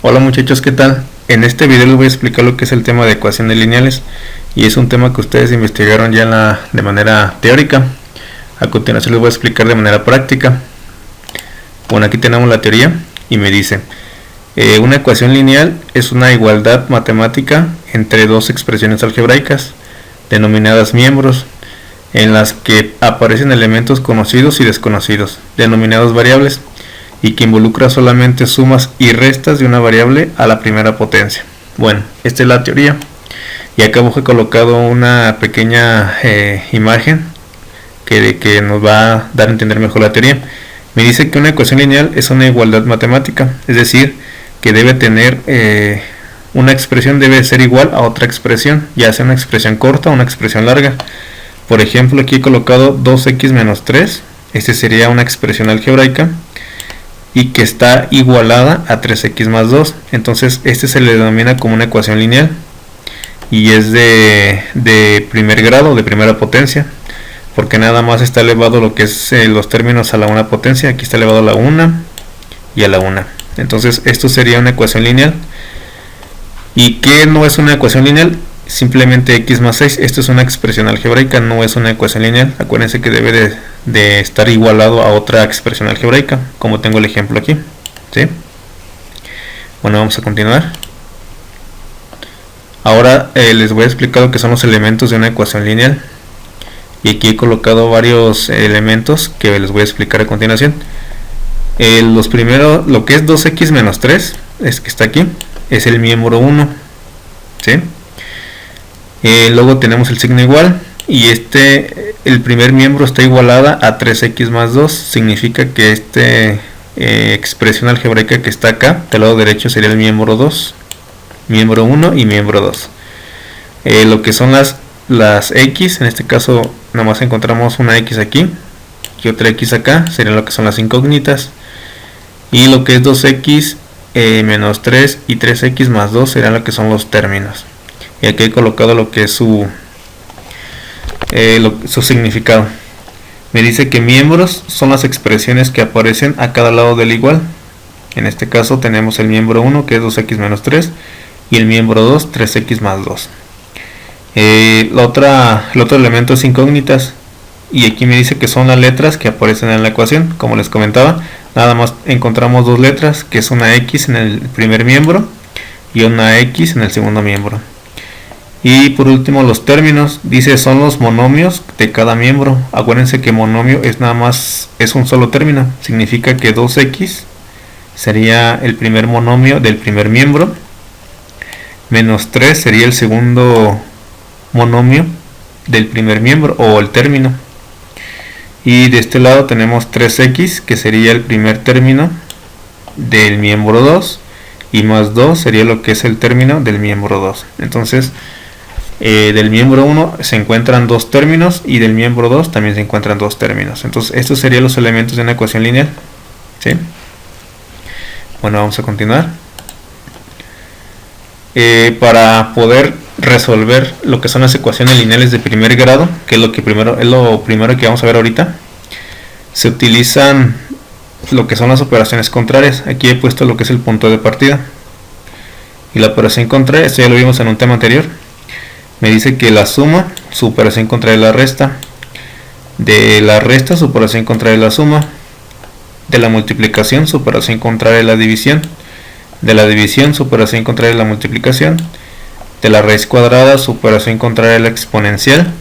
Hola muchachos, ¿qué tal? En este video les voy a explicar lo que es el tema de ecuaciones lineales y es un tema que ustedes investigaron ya de manera teórica. A continuación les voy a explicar de manera práctica. Bueno, aquí tenemos la teoría y me dice una ecuación lineal es una igualdad matemática entre dos expresiones algebraicas denominadas miembros, en las que aparecen elementos conocidos y desconocidos, denominados variables, y que involucra solamente sumas y restas de una variable a la primera potencia. Bueno, esta es la teoría y acá he colocado una pequeña imagen que nos va a dar a entender mejor la teoría. Me dice que una ecuación lineal es una igualdad matemática, es decir, que debe tener una expresión debe ser igual a otra expresión, ya sea una expresión corta o una expresión larga. Por ejemplo, aquí he colocado 2x menos 3, este sería una expresión algebraica y que está igualada a 3x más 2. Entonces este se le denomina como una ecuación lineal y es de primer grado, de primera potencia, porque nada más está elevado lo que es los términos a la una potencia. Aquí está elevado a la 1 y a la 1. Entonces esto sería una ecuación lineal. ¿Y qué no es una ecuación lineal? Simplemente x más 6. Esto es una expresión algebraica, no es una ecuación lineal. Acuérdense que debe de estar igualado a otra expresión algebraica, como tengo el ejemplo aquí, ¿sí? Bueno, vamos a continuar. Ahora les voy a explicar lo que son los elementos de una ecuación lineal. Y aquí he colocado varios elementos que les voy a explicar a continuación. Los primeros, lo que es 2x menos 3, es que está aquí, es el miembro 1, ¿sí? Luego tenemos el signo igual y el primer miembro está igualada a 3x más 2, significa que expresión algebraica que está acá del lado derecho sería el miembro 2, miembro 1 y miembro 2. Lo que son las x, en este caso nada más encontramos una x aquí y otra x acá, serían lo que son las incógnitas, y lo que es 2x menos 3 y 3x más 2 serán lo que son los términos. Y aquí he colocado lo que es su significado. Me dice que miembros son las expresiones que aparecen a cada lado del igual. En este caso tenemos el miembro 1 que es 2x menos 3 y el miembro 2 3x más 2. El otro elemento es incógnitas y aquí me dice que son las letras que aparecen en la ecuación. Como les comentaba, nada más encontramos dos letras, que es una x en el primer miembro y una x en el segundo miembro. Y por último los términos, dice son los monomios de cada miembro. Acuérdense que monomio es nada más, es un solo término, significa que 2x sería el primer monomio del primer miembro, menos 3 sería el segundo monomio del primer miembro o el término, y de este lado tenemos 3x que sería el primer término del miembro 2 y más 2 sería lo que es el término del miembro 2. Entonces del miembro 1 se encuentran dos términos y del miembro 2 también se encuentran dos términos. Entonces estos serían los elementos de una ecuación lineal, ¿sí? Bueno, vamos a continuar. Para poder resolver lo que son las ecuaciones lineales de primer grado, que es lo primero que vamos a ver ahorita, se utilizan lo que son las operaciones contrarias. Aquí he puesto lo que es el punto de partida y la operación contraria. Esto ya lo vimos en un tema anterior. Me dice que la suma, su operación contraria es la resta, de la resta su operación contraria es la suma, de la multiplicación su operación contraria es la división, de la división su operación contraria es la multiplicación, de la raíz cuadrada su operación contraria es la exponencial,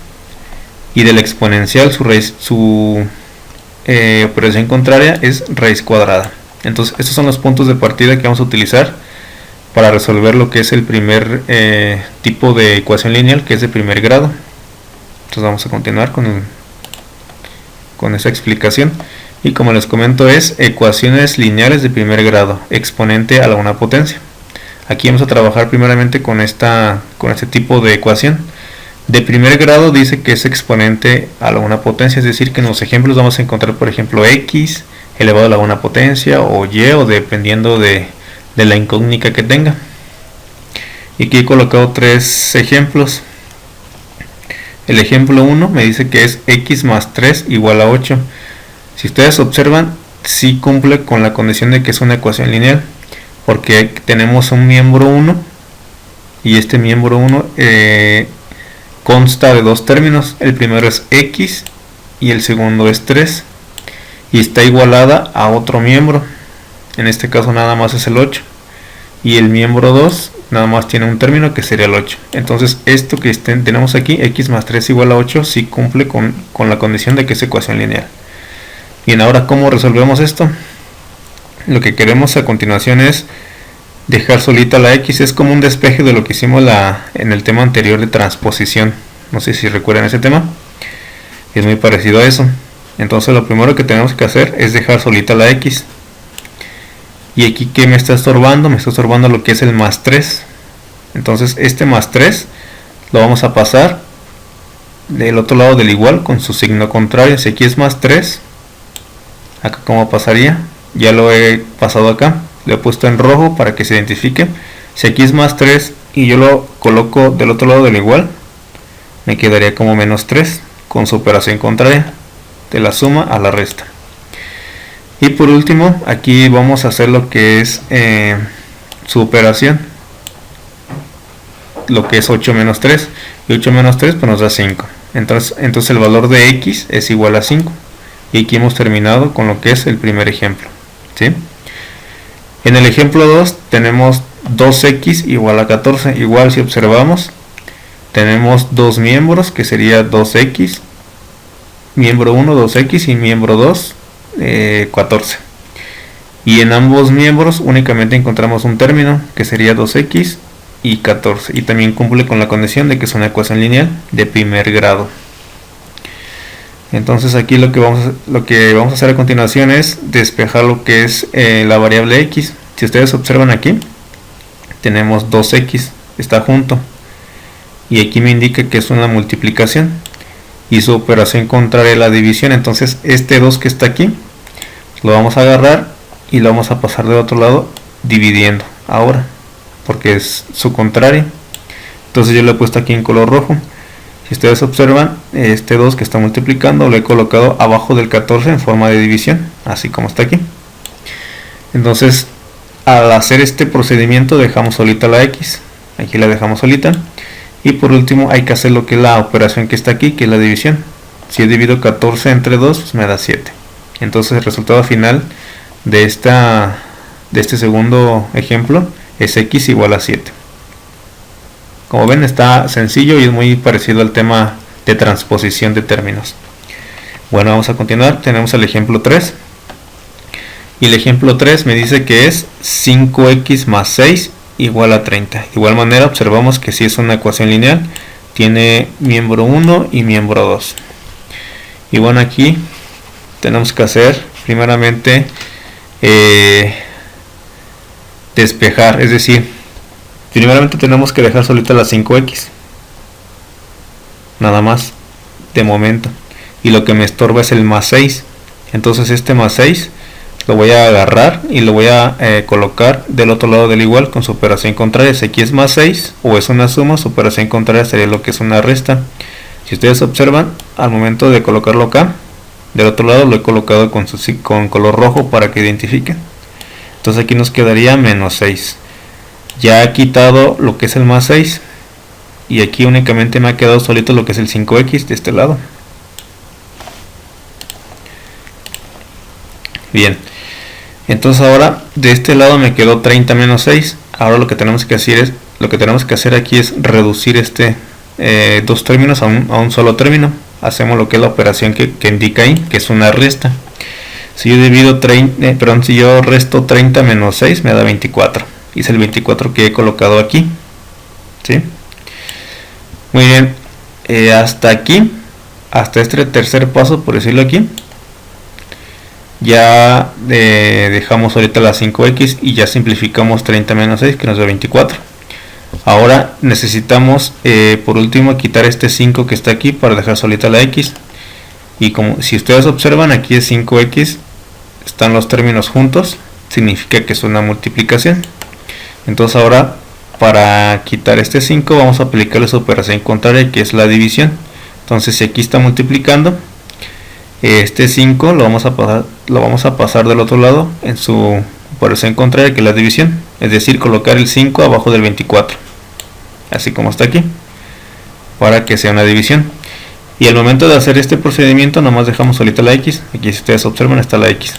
y de la exponencial su operación contraria es raíz cuadrada. Entonces estos son los puntos de partida que vamos a utilizar para resolver lo que es el primer tipo de ecuación lineal, que es de primer grado. Entonces vamos a continuar con esa explicación. Y como les comento, es ecuaciones lineales de primer grado, exponente a la una potencia. Aquí vamos a trabajar primeramente con este tipo de ecuación. De primer grado dice que es exponente a la una potencia, es decir que en los ejemplos vamos a encontrar, por ejemplo, x elevado a la una potencia o y, o dependiendo de la incógnita que tenga. Y aquí he colocado tres ejemplos. El ejemplo 1 me dice que es x más 3 igual a 8. Si ustedes observan, sí cumple con la condición de que es una ecuación lineal. porque tenemos un miembro 1 y este miembro 1 consta de dos términos. El primero es x y el segundo es 3 y está igualada a otro miembro, en este caso nada más es el 8, y el miembro 2 nada más tiene un término que sería el 8. Entonces esto que tenemos aquí, x más 3 igual a 8, sí cumple con la condición de que es ecuación lineal. Bien, ahora ¿cómo resolvemos esto? Lo que queremos a continuación es dejar solita la x. Es como un despeje de lo que hicimos en el tema anterior de transposición. No sé si recuerdan ese tema. Es muy parecido a eso. Entonces lo primero que tenemos que hacer es dejar solita la x. Y aquí, ¿qué me está estorbando? Me está estorbando lo que es el más 3. Entonces este más 3 lo vamos a pasar del otro lado del igual con su signo contrario. Si aquí es más 3, acá ¿cómo pasaría? Ya lo he pasado acá, lo he puesto en rojo para que se identifique. Si aquí es más 3 y yo lo coloco del otro lado del igual, me quedaría como menos 3 con su operación contraria, de la suma a la resta. Y por último, aquí vamos a hacer lo que es su operación, lo que es 8 menos 3, y 8 menos 3 pues nos da 5. Entonces el valor de x es igual a 5. Y aquí hemos terminado con lo que es el primer ejemplo, ¿sí? En el ejemplo 2 tenemos 2x igual a 14. Igual, si observamos, tenemos dos miembros que sería 2x, miembro 1 2x y miembro 2 14. Y en ambos miembros únicamente encontramos un término que sería 2x y 14. Y también cumple con la condición de que es una ecuación lineal de primer grado. Entonces aquí lo que vamos a hacer a continuación es despejar lo que es la variable x. Si ustedes observan aquí, tenemos 2x, está junto, y aquí me indica que es una multiplicación y su operación contraria a la división. Entonces este 2 que está aquí lo vamos a agarrar y lo vamos a pasar del otro lado dividiendo ahora, porque es su contrario. Entonces yo lo he puesto aquí en color rojo. Si ustedes observan, este 2 que está multiplicando lo he colocado abajo del 14 en forma de división, así como está aquí. Entonces al hacer este procedimiento dejamos solita la x, aquí la dejamos solita. Y por último hay que hacer lo que es la operación que está aquí, que es la división. Si divido 14 entre 2, pues me da 7. Entonces el resultado final de este segundo ejemplo es x igual a 7. Como ven, está sencillo y es muy parecido al tema de transposición de términos. Bueno, vamos a continuar. Tenemos el ejemplo 3. Y el ejemplo 3 me dice que es 5x más 6 igual a 30. De igual manera observamos que si es una ecuación lineal, tiene miembro 1 y miembro 2. Y bueno, aquí tenemos que hacer primeramente despejar, es decir, primeramente tenemos que dejar solita la 5x, nada más, de momento, y lo que me estorba es el más 6. Entonces este más 6 lo voy a agarrar y lo voy a colocar del otro lado del igual con su operación contraria. Si aquí es más 6 o es una suma, su operación contraria sería lo que es una resta. Si ustedes observan, al momento de colocarlo acá, del otro lado lo he colocado con color rojo para que identifiquen. Entonces aquí nos quedaría menos 6. Ya he quitado lo que es el más 6 y aquí únicamente me ha quedado solito lo que es el 5x de este lado. Bien, entonces ahora de este lado me quedó 30 menos 6. Ahora lo que tenemos que hacer aquí es reducir dos términos a un solo término. Hacemos lo que es la operación que indica ahí, que es una resta. Si yo resto 30 menos 6 me da 24. Y es el 24 que he colocado aquí, ¿sí? Muy bien, hasta aquí, hasta este tercer paso, por decirlo aquí, ya dejamos ahorita la 5x y ya simplificamos 30 menos 6 que nos da 24. Ahora necesitamos por último quitar este 5 que está aquí para dejar solita la x. Y como si ustedes observan, aquí es 5x, están los términos juntos, significa que es una multiplicación. Entonces ahora para quitar este 5 vamos a aplicarle su operación contraria, que es la división. Entonces si aquí está multiplicando, este 5 lo vamos a pasar del otro lado en su operación contraria, que es la división, es decir, colocar el 5 abajo del 24, así como está aquí, para que sea una división. Y al momento de hacer este procedimiento nomás dejamos solita la X. Aquí si ustedes observan está la X.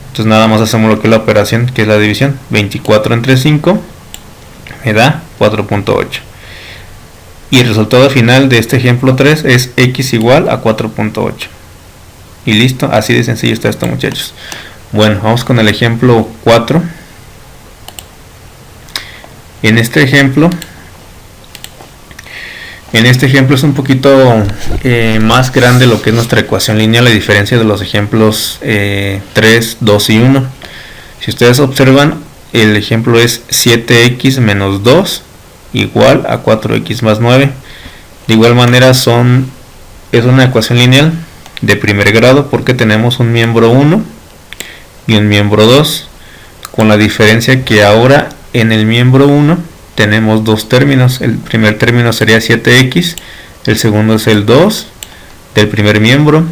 Entonces nada más hacemos lo que es la operación, que es la división. 24 entre 5 me da 4.8. Y el resultado final de este ejemplo 3 es X igual a 4.8. Y listo, así de sencillo está esto, muchachos. Bueno, vamos con el ejemplo 4. En este ejemplo es un poquito más grande lo que es nuestra ecuación lineal, a diferencia de los ejemplos 3, 2 y 1. Si ustedes observan, el ejemplo es 7x menos 2 igual a 4x más 9. De igual manera es una ecuación lineal de primer grado, porque tenemos un miembro 1 y un miembro 2, con la diferencia que ahora en el miembro 1 tenemos dos términos. El primer término sería 7x, el segundo es el 2 del primer miembro.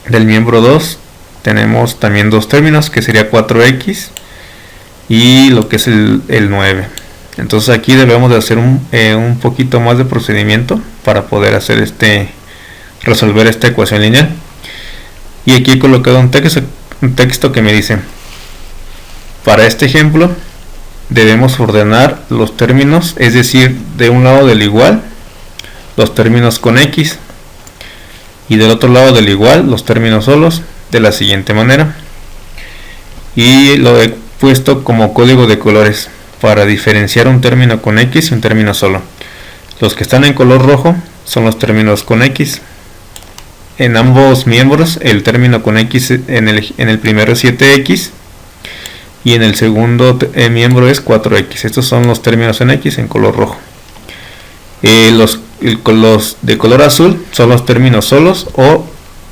Del miembro 2 tenemos también dos términos, que sería 4x y lo que es el 9. Entonces aquí debemos de hacer un poquito más de procedimiento para poder hacer resolver esta ecuación lineal. Y aquí he colocado un texto que me dice: para este ejemplo debemos ordenar los términos, es decir, de un lado del igual los términos con X y del otro lado del igual los términos solos, de la siguiente manera. Y lo he puesto como código de colores para diferenciar un término con X y un término solo. Los que están en color rojo son los términos con X. En ambos miembros el término con X en el primero es 7x y en el segundo miembro es 4x. Estos son los términos en X en color rojo. Los de color azul son los términos solos, o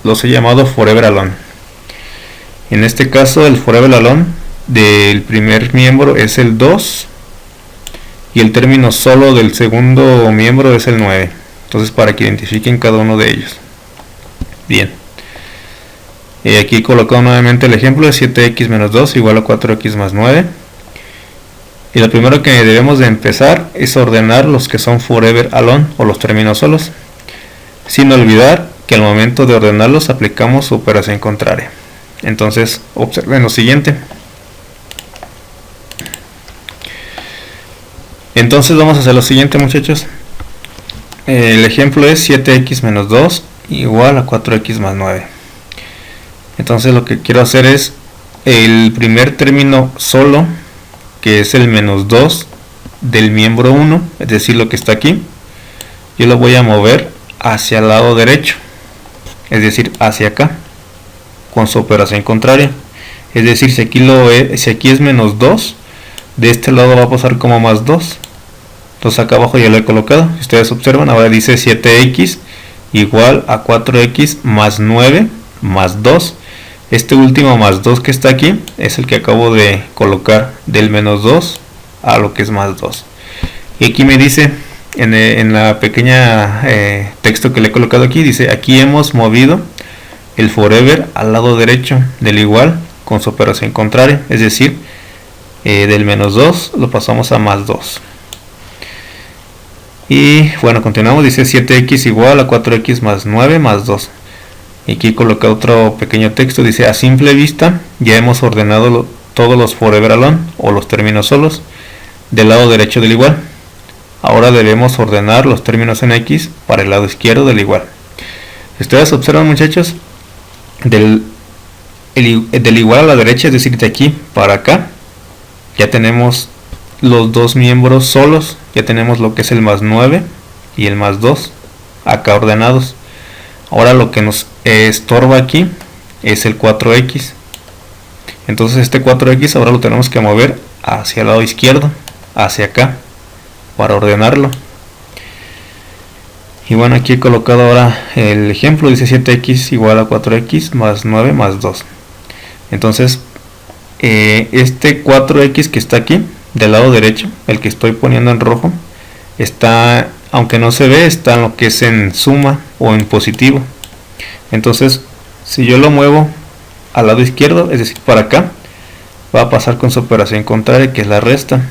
los he llamado forever alone. En este caso el forever alone del primer miembro es el 2 y el término solo del segundo miembro es el 9. Entonces, para que identifiquen cada uno de ellos. Bien, aquí he colocado nuevamente el ejemplo de 7x menos 2 igual a 4x más 9. Y lo primero que debemos de empezar es ordenar los que son forever alone, o los términos solos, sin olvidar que al momento de ordenarlos aplicamos su operación contraria. Entonces observen lo siguiente. Entonces vamos a hacer lo siguiente, muchachos. El ejemplo es 7x menos 2 igual a 4x más 9. Entonces lo que quiero hacer es el primer término solo, que es el menos 2 del miembro 1, es decir, lo que está aquí, yo lo voy a mover hacia el lado derecho, es decir, hacia acá, con su operación contraria. Es decir, si aquí es menos 2, de este lado va a pasar como más 2. Entonces acá abajo ya lo he colocado. Si ustedes observan, ahora dice 7x igual a 4x más 9 más 2. Este último más 2 que está aquí es el que acabo de colocar del menos 2 a lo que es más 2. Y aquí me dice, en la pequeña texto que le he colocado aquí, dice: aquí hemos movido el forever al lado derecho del igual con su operación contraria. Es decir, del menos 2 lo pasamos a más 2. Y bueno, continuamos. Dice 7x igual a 4x más 9 más 2. Y aquí coloca otro pequeño texto. Dice: a simple vista ya hemos ordenado todos los forever alone, o los términos solos, del lado derecho del igual. Ahora debemos ordenar los términos en X para el lado izquierdo del igual. Si ustedes observan, muchachos, del igual a la derecha, es decir, de aquí para acá, ya tenemos los dos miembros solos. Ya tenemos lo que es el más 9 y el más 2 acá ordenados. Ahora lo que nos estorba aquí es el 4x. Entonces este 4x ahora lo tenemos que mover hacia el lado izquierdo, hacia acá, para ordenarlo. Y bueno, aquí he colocado ahora el ejemplo. Dice 7x igual a 4x más 9 más 2. Entonces este 4x que está aquí del lado derecho, el que estoy poniendo en rojo, está, aunque no se ve, está en lo que es en suma o en positivo. Entonces si yo lo muevo al lado izquierdo, es decir, para acá, va a pasar con su operación contraria, que es la resta.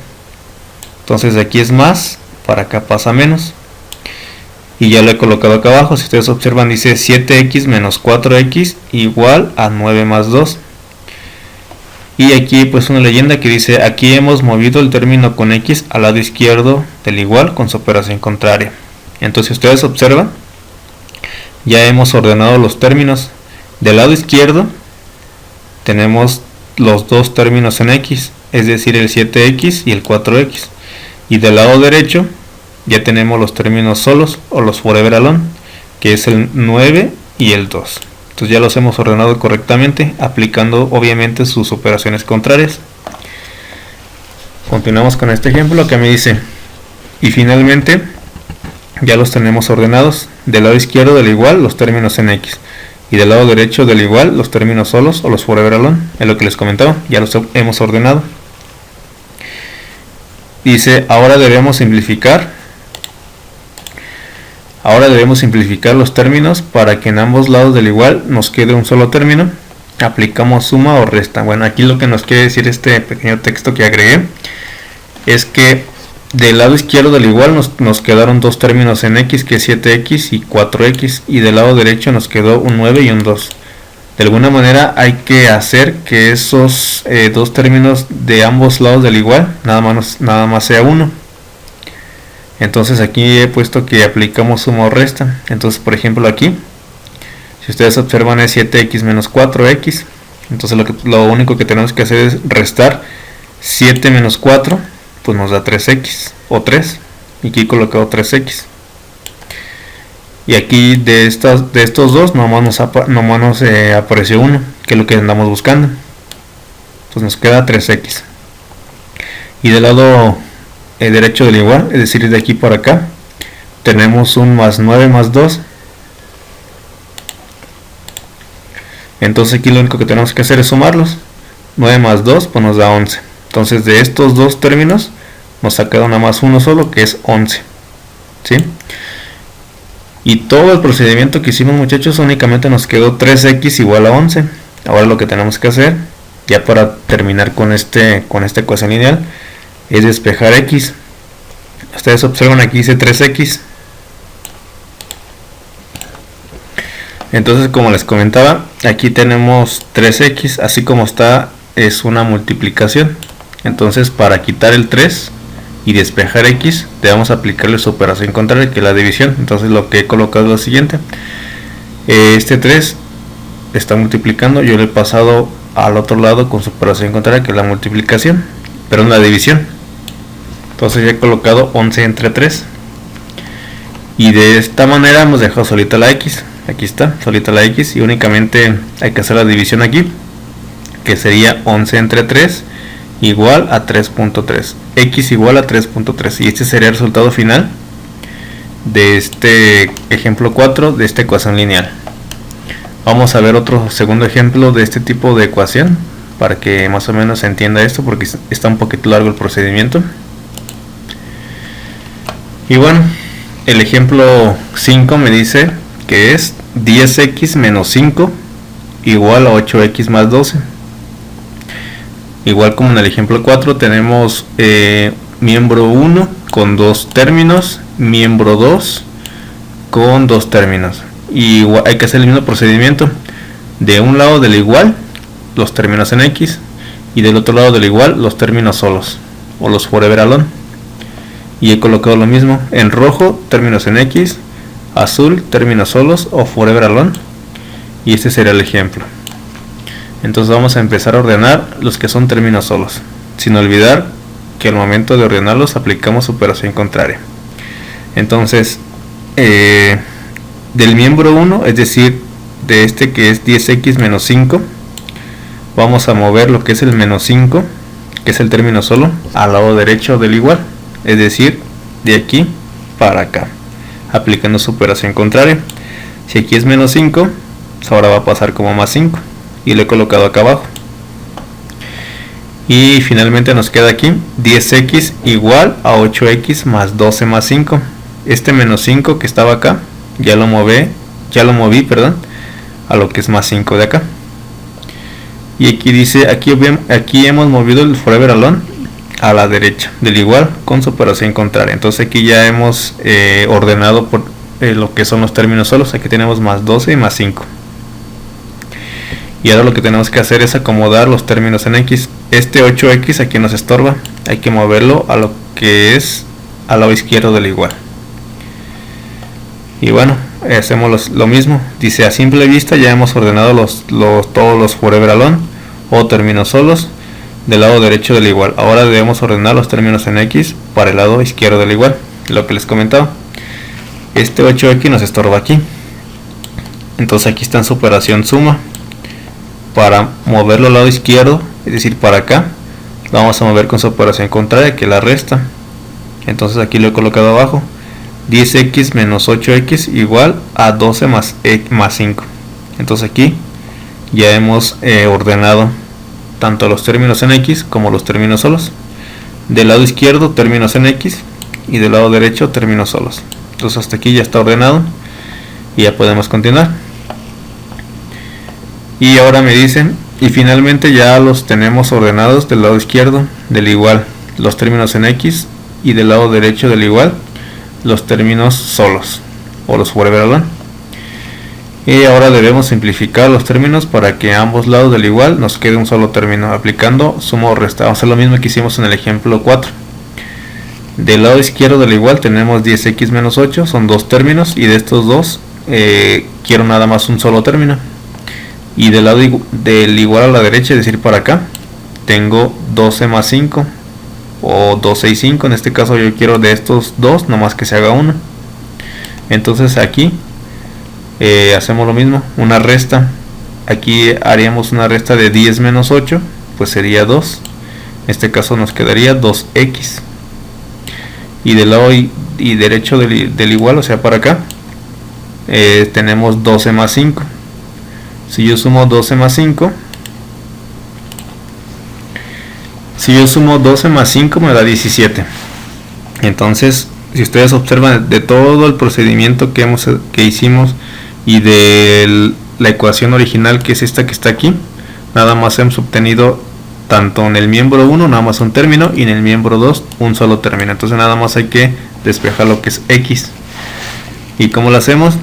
Entonces de aquí es más, para acá pasa menos. Y ya lo he colocado acá abajo. Si ustedes observan, dice 7x menos 4x igual a 9 más 2. Y aquí pues una leyenda que dice: aquí hemos movido el término con x al lado izquierdo del igual con su operación contraria. Entonces si ustedes observan, ya hemos ordenado los términos. Del lado izquierdo tenemos los dos términos en x, es decir, el 7x y el 4x. Y del lado derecho ya tenemos los términos solos o los forever alone, que es el 9 y el 2. Entonces ya los hemos ordenado correctamente, aplicando obviamente sus operaciones contrarias. Continuamos con este ejemplo que me dice: y finalmente ya los tenemos ordenados. Del lado izquierdo del igual los términos en x, y del lado derecho del igual los términos solos o los forever alone. Es lo que les comentaba, ya los hemos ordenado. Dice: ahora debemos simplificar los términos para que en ambos lados del igual nos quede un solo término. Aplicamos suma o resta. Bueno, aquí lo que nos quiere decir este pequeño texto que agregué es que del lado izquierdo del igual nos quedaron dos términos en x, que es 7x y 4x, y del lado derecho nos quedó un 9 y un 2. De alguna manera hay que hacer que esos dos términos de ambos lados del igual nada más sea uno. Entonces aquí he puesto que aplicamos suma o resta. Entonces, por ejemplo, aquí, si ustedes observan, es 7x menos 4x. Entonces lo único que tenemos que hacer es restar 7 menos 4, pues nos da 3x o 3. Y aquí he colocado 3x. Y aquí de estos dos nomás nos apareció uno, que es lo que andamos buscando. Entonces nos queda 3x. Y del lado derecho del igual, es decir, de aquí por acá, tenemos un más 9 más 2. Entonces aquí lo único que tenemos que hacer es sumarlos. 9 más 2 pues nos da 11. Entonces de estos dos términos nos ha quedado nada más uno solo, que es 11. ¿Sí? Y todo el procedimiento que hicimos, muchachos, únicamente nos quedó 3x igual a 11. Ahora lo que tenemos que hacer, ya para terminar con esta ecuación lineal, es despejar x. Ustedes observan, aquí dice 3x. Entonces, como les comentaba, aquí tenemos 3x, así como está, es una multiplicación. Entonces, para quitar el 3 y despejar x, debemos aplicarle su operación contraria, que es la división. Entonces lo que he colocado es lo siguiente: este 3 está multiplicando, yo le he pasado al otro lado con su operación contraria, que es la multiplicación, pero en la división. Entonces ya he colocado 11 entre 3, y de esta manera hemos dejado solita la x. Aquí está, solita la x, y únicamente hay que hacer la división aquí, que sería 11 entre 3 igual a 3.3, x igual a 3.3, y este sería el resultado final de este ejemplo 4 de esta ecuación lineal. Vamos a ver otro segundo ejemplo de este tipo de ecuación, para que más o menos se entienda esto, porque está un poquito largo el procedimiento. Y bueno, el ejemplo 5 me dice que es 10x menos 5 igual a 8x más 12. Igual como en el ejemplo 4 tenemos miembro 1 con dos términos, miembro 2 con dos términos. Y hay que hacer el mismo procedimiento. De un lado del igual los términos en x, y del otro lado del igual los términos solos o los forever alone. Y he colocado lo mismo: en rojo términos en x, azul términos solos o forever alone. Y este sería el ejemplo. Entonces vamos a empezar a ordenar los que son términos solos, sin olvidar que al momento de ordenarlos aplicamos operación contraria. Entonces del miembro 1, es decir, de este que es 10x menos 5, vamos a mover lo que es el menos 5, que es el término solo, al lado derecho del igual, es decir, de aquí para acá, aplicando su operación contraria. Si aquí es menos 5, ahora va a pasar como más 5, y lo he colocado acá abajo. Y finalmente nos queda aquí 10x igual a 8x más 12 más 5. Este menos 5 que estaba acá, ya lo moví, a lo que es más 5 de acá. Y aquí dice, aquí hemos movido el forever alone a la derecha del igual con su operación contraria. Entonces aquí ya hemos ordenado por lo que son los términos solos. Aquí tenemos más 12 y más 5. Y ahora lo que tenemos que hacer es acomodar los términos en X. Este 8X aquí nos estorba, hay que moverlo a lo que es al lado izquierdo del igual. Y bueno, hacemos lo mismo. Dice, a simple vista ya hemos ordenado todos los forever alone o términos solos del lado derecho del igual. Ahora debemos ordenar los términos en X para el lado izquierdo del igual, lo que les comentaba. Este 8X nos estorba aquí, entonces aquí está en su operación suma. Para moverlo al lado izquierdo, es decir para acá, lo vamos a mover con su operación contraria, que es la resta. Entonces aquí lo he colocado abajo, 10x menos 8x igual a 12 más 5. Entonces aquí ya hemos ordenado tanto los términos en X como los términos solos. Del lado izquierdo términos en X y del lado derecho términos solos. Entonces hasta aquí ya está ordenado y ya podemos continuar. Y ahora me dicen, y finalmente ya los tenemos ordenados del lado izquierdo del igual los términos en X y del lado derecho del igual los términos solos o los forever alone. Y ahora debemos simplificar los términos para que a ambos lados del igual nos quede un solo término aplicando suma o resta. Vamos a hacer lo mismo que hicimos en el ejemplo 4. Del lado izquierdo del igual tenemos 10x menos 8, son dos términos, y de estos dos quiero nada más un solo término. Y del lado del igual a la derecha, es decir para acá, tengo 12 más 5 o 12 y 5. En este caso yo quiero de estos dos nomás que se haga uno. Entonces aquí hacemos lo mismo, una resta. Aquí haríamos una resta de 10 menos 8, pues sería 2. En este caso nos quedaría 2x. Y del lado y derecho del igual, o sea para acá, tenemos 12 más 5. Si yo sumo 12 más 5, me da 17. Entonces, si ustedes observan de todo el procedimiento que hicimos y de la ecuación original, que es esta que está aquí, nada más hemos obtenido tanto en el miembro 1 nada más un término y en el miembro 2 un solo término. Entonces nada más hay que despejar lo que es X. ¿Y cómo lo hacemos?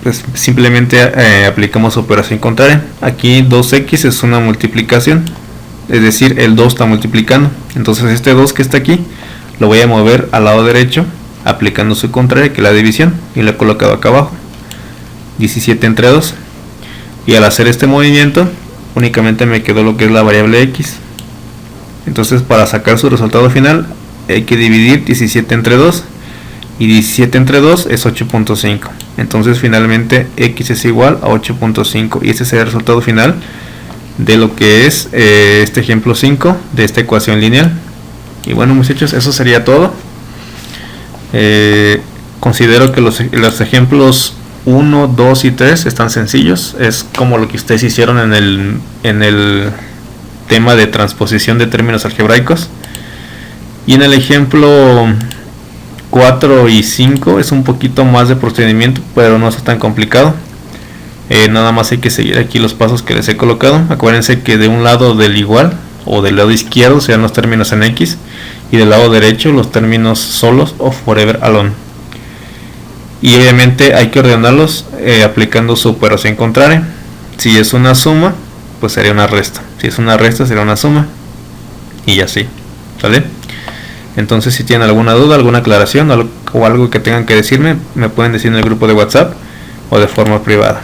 Pues simplemente aplicamos operación contraria. Aquí 2x es una multiplicación, es decir el 2 está multiplicando. Entonces este 2 que está aquí lo voy a mover al lado derecho aplicando su contraria, que es la división, y lo he colocado acá abajo, 17 entre 2. Y al hacer este movimiento únicamente me quedó lo que es la variable x. Entonces para sacar su resultado final hay que dividir 17 entre 2, y 17 entre 2 es 8.5. Entonces finalmente x es igual a 8.5, y ese será el resultado final de lo que es este ejemplo 5 de esta ecuación lineal. Y bueno, muchachos, eso sería todo. Considero que los ejemplos 1, 2 y 3 están sencillos. Es como lo que ustedes hicieron en el tema de transposición de términos algebraicos. Y en el ejemplo 4 y 5 es un poquito más de procedimiento, pero no está tan complicado. Nada más hay que seguir aquí los pasos que les he colocado. Acuérdense que de un lado del igual o del lado izquierdo sean los términos en X, y del lado derecho los términos solos o forever alone. Y obviamente hay que ordenarlos aplicando su operación contraria. Si es una suma, pues sería una resta. Si es una resta, sería una suma. Y así, ¿sale? Entonces si tienen alguna duda, alguna aclaración o algo que tengan que decirme, me pueden decir en el grupo de WhatsApp o de forma privada.